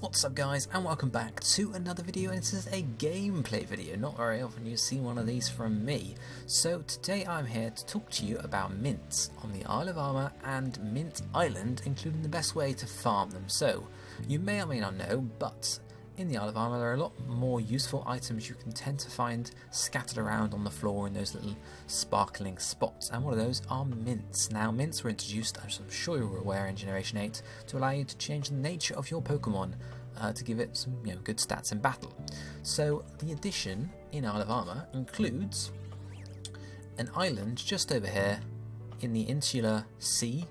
What's up guys, and welcome back to another video, and this is a gameplay video. Not very often you see one of these from me. So today I'm here to talk to you about mints on the Isle of Armor and Mint Island, including the best way to farm them. So you may or may not know, but in the Isle of Armor there are a lot more useful items you can tend to find scattered around on the floor in those little sparkling spots, and one of those are mints. Now mints were introduced, as I'm sure you're aware, in Generation 8 to allow you to change the nature of your Pokemon to give it some good stats in battle. So the addition in Isle of Armor includes an island just over here in the insular sea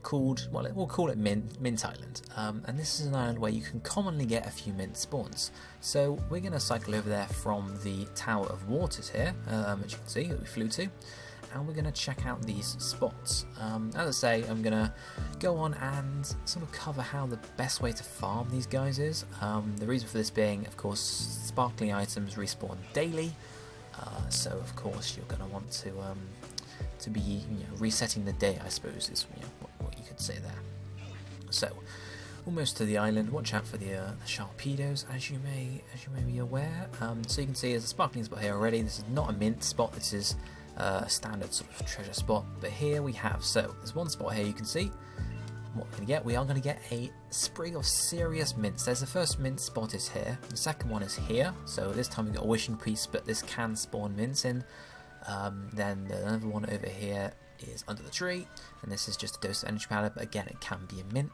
called, well, we'll call it Mint Island, and this is an island where you can commonly get a few mint spawns. So we're going to cycle over there from the Tower of Waters here, as you can see, that we flew to, and we're going to check out these spots. As I say, I'm going to go on and sort of cover how the best way to farm these guys is. The reason for this being, of course, sparkling items respawn daily, so of course you're going to want to be resetting the day, I suppose, is what you could say there. So almost to the island. Watch out for the Sharpedos, as you may be aware. So you can see there's a sparkling spot here already. This is not a mint spot. This is a standard sort of treasure spot. But here we have, so there's one spot here you can see. What we're going to get, we are going to get a sprig of serious mints. There's the first mint spot is here. The second one is here. So this time we've got a wishing piece, but this can spawn mints in. Then another one over here is under the tree, and this is just a dose of energy powder, but again it can be a mint.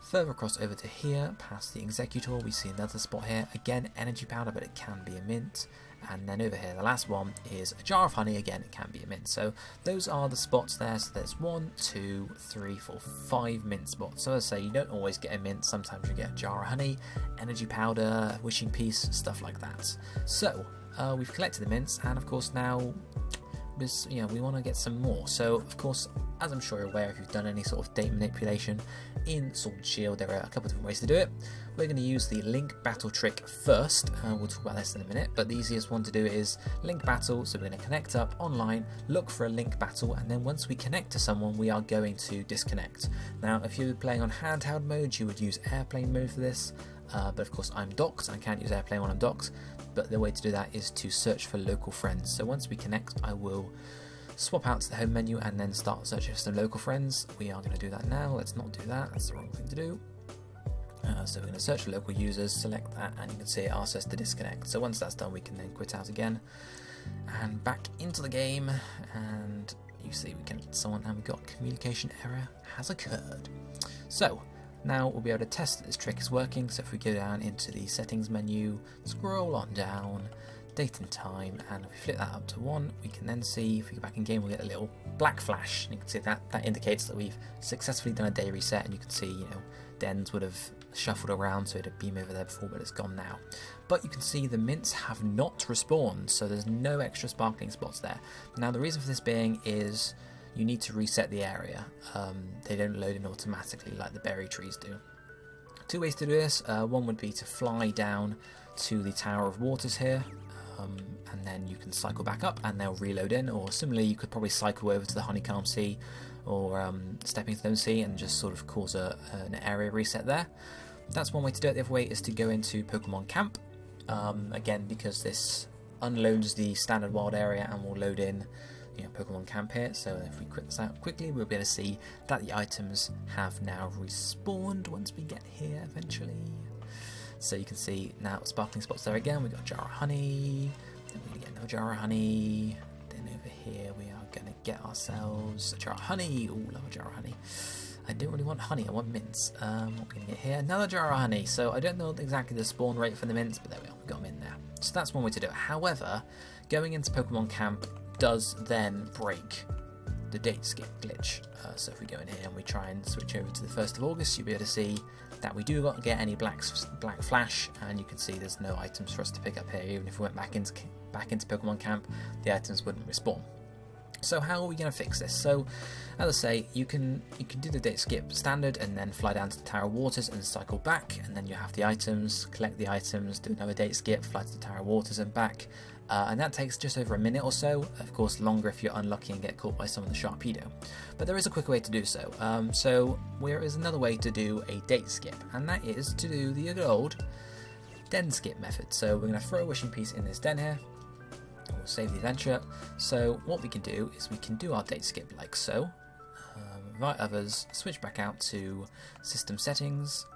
Further across over to here, past the Executor, we see another spot here, again energy powder, but it can be a mint. And then over here, the last one is a jar of honey, again it can be a mint. So those are the spots there. So there's 1, 2, 3, 4, 5 mint spots. So as I say, you don't always get a mint, sometimes you get a jar of honey, energy powder, wishing piece, stuff like that. So we've collected the mints, and of course now we want to get some more. So of course, as I'm sure you're aware, if you've done any sort of data manipulation in Sword and Shield, there are a couple of different ways to do it. We're going to use the link battle trick first. We'll talk about this in a minute, but the easiest one to do is link battle. So we're going to connect up online, look for a link battle, and then once we connect to someone, we are going to disconnect. Now if you're playing on handheld mode, you would use airplane mode for this, but of course I'm docked, I can't use airplane when I'm docked. But the way to do that is to search for local friends. So once we connect, I will swap out to the home menu and then start searching for some local friends. We are going to do that now. Let's not do that, that's the wrong thing to do. So we're going to search for local users, select that, and you can see it asks us to disconnect. So once that's done, we can then quit out again and back into the game, and you see we connect to someone and we've got communication error has occurred. So now we'll be able to test that this trick is working. So if we go down into the settings menu, scroll on down, date and time, and if we flip that up to 1, we can then see, if we go back in game, we'll get a little black flash, and you can see that indicates that we've successfully done a day reset, and you can see Dens would have shuffled around, so it'd beam over there before, but it's gone now. But you can see the mints have not respawned, so there's no extra sparkling spots there. Now the reason for this being is you need to reset the area. They don't load in automatically like the berry trees do. 2 ways to do this. One would be to fly down to the Tower of Waters here, and then you can cycle back up and they'll reload in, or similarly you could probably cycle over to the Honeycomb Sea or Stepping Stone Sea and just sort of cause an area reset there. That's one way to do it. The other way is to go into Pokemon Camp, again because this unloads the standard wild area and will load in Pokemon Camp here. So if we quit this out quickly, we'll be able to see that the items have now respawned once we get here eventually. So you can see now sparkling spots there again. We've got a jar of honey, then we're going to get another jar of honey, then over here we are going to get ourselves a jar of honey. Ooh, love a jar of honey. I don't really want honey, I want mints. What are we going to get here? Another jar of honey. So I don't know exactly the spawn rate for the mints, but there we are, we've got them in there. So that's one way to do it. However, going into Pokemon Camp does then break the date skip glitch. So if we go in here and we try and switch over to the 1st of August, you'll be able to see that we do not get any black flash, and you can see there's no items for us to pick up here. Even if we went back into Pokemon Camp, the items wouldn't respawn. So how are we going to fix this? So, as I say, you can do the date skip standard and then fly down to the Tower of Waters and cycle back, and then you have the items, collect the items, do another date skip, fly to the Tower of Waters and back, and that takes just over a minute or so. Of course, longer if you're unlucky and get caught by some of the Sharpedo. But there is a quicker way to do so. So there is another way to do a date skip, and that is to do the good old den skip method. So we're going to throw a wishing piece in this den here. We'll save the adventure. So what we can do is we can do our date skip like so. Invite others, switch back out to system settings,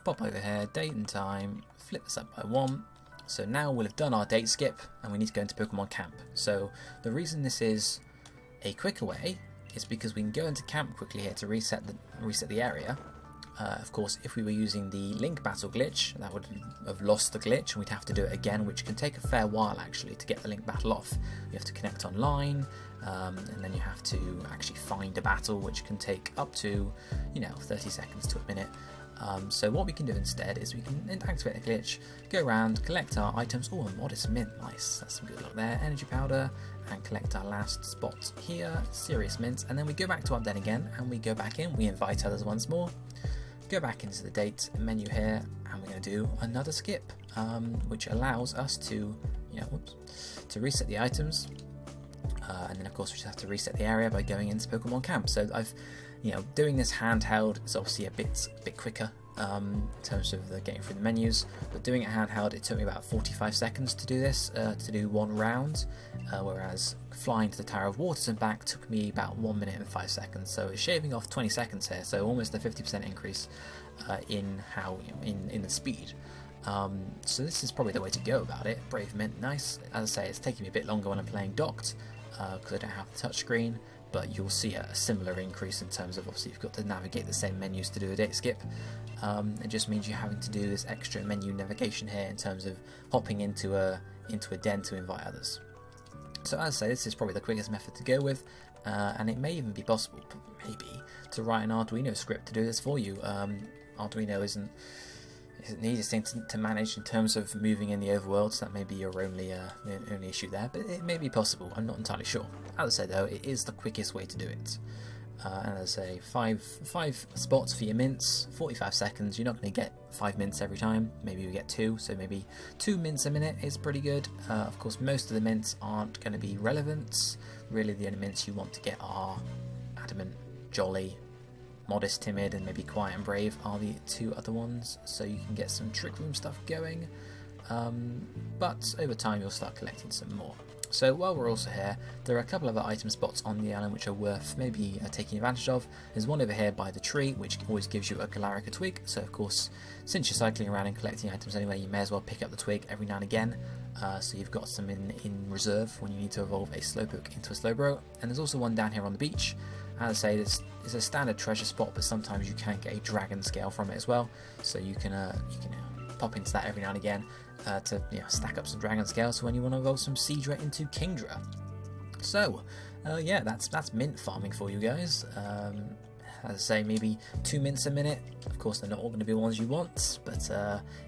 pop over here, date and time, flip this up by 1. So now we'll have done our date skip and we need to go into Pokemon Camp. So the reason this is a quicker way is because we can go into camp quickly here to reset the area. Of course, if we were using the link battle glitch, that would have lost the glitch and we'd have to do it again, which can take a fair while actually to get the link battle off. You have to connect online, and then you have to actually find a battle, which can take up to, 30 seconds to a minute. So what we can do instead is we can activate the glitch, go around, collect our items. Oh, a modest mint, nice, that's some good luck there. Energy powder, and collect our last spot here, serious mint, and then we go back to our den again, and we go back in, we invite others once more. Go back into the date menu here, and we're going to do another skip, which allows us to, to reset the items, and then of course we just have to reset the area by going into Pokemon Camp. So I've, doing this handheld is obviously a bit quicker in terms of getting through the menus, but doing it handheld, it took me about 45 seconds to do this, to do one round, whereas flying to the Tower of Waters and back took me about 1 minute and 5 seconds. So it's shaving off 20 seconds here, so almost a 50% increase in the speed. So this is probably the way to go about it. Brave Mint, nice. As I say, it's taking me a bit longer when I'm playing docked because I don't have the touchscreen, but you'll see a similar increase in terms of, obviously you've got to navigate the same menus to do a date skip. It just means you're having to do this extra menu navigation here in terms of hopping into a den to invite others. So as I say, this is probably the quickest method to go with, and it may even be possible, maybe, to write an Arduino script to do this for you. Arduino isn't the easiest thing to manage in terms of moving in the overworld, so that may be your only issue there, but it may be possible, I'm not entirely sure. As I say though, it is the quickest way to do it. And as I say, five spots for your mints, 45 seconds, you're not going to get 5 mints every time, maybe you get 2, so maybe 2 mints a minute is pretty good. Of course, most of the mints aren't going to be relevant. Really the only mints you want to get are Adamant, Jolly, Modest, Timid, and maybe Quiet and Brave are the 2 other ones, so you can get some Trick Room stuff going, but over time you'll start collecting some more. So while we're also here, there are a couple of other item spots on the island which are worth maybe taking advantage of. There's one over here by the tree, which always gives you a Galarica twig, so of course, since you're cycling around and collecting items anyway, you may as well pick up the twig every now and again, so you've got some in reserve when you need to evolve a Slowpoke into a Slowbro. And there's also one down here on the beach. As I say, this is a standard treasure spot, but sometimes you can get a dragon scale from it as well, so you can pop into that every now and again to stack up some dragon scales for when you want to evolve some Seadra into Kingdra. So yeah, that's mint farming for you guys. As I say, maybe 2 mints a minute. Of course, they're not all going to be the ones you want, but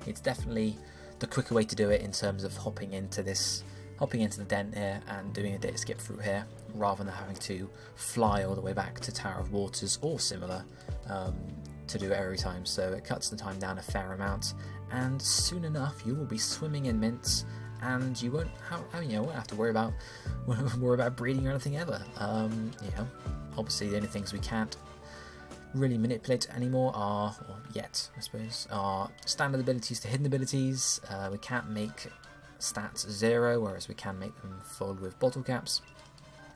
it's definitely the quicker way to do it in terms of hopping into the den here and doing a data skip through here, rather than having to fly all the way back to Tower of Waters or similar to do it every time. So it cuts the time down a fair amount, and soon enough you will be swimming in mints, and you won't have to worry about breeding or anything ever. Obviously the only things we can't really manipulate anymore are standard abilities to hidden abilities. We can't make stats 0, whereas we can make them fold with bottle caps,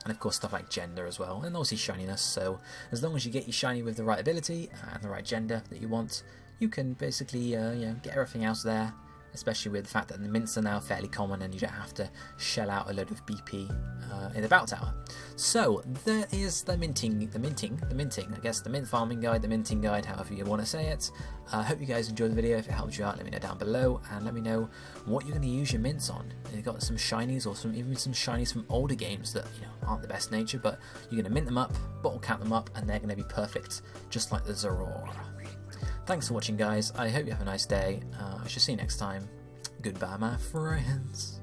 and of course stuff like gender as well, and obviously shininess. So as long as you get your shiny with the right ability and the right gender that you want, you can basically get everything else there, especially with the fact that the mints are now fairly common and you don't have to shell out a load of BP in the Battle Tower. So there is the minting, I guess, the mint farming guide, the minting guide, however you want to say it. I hope you guys enjoyed the video. If it helped you out, let me know down below, and let me know what you're going to use your mints on. You've got some shinies, or even some shinies from older games that aren't the best nature, but you're going to mint them up, bottle cap them up, and they're going to be perfect, just like the Zoroark. Thanks for watching, guys. I hope you have a nice day. I shall see you next time. Goodbye, my friends.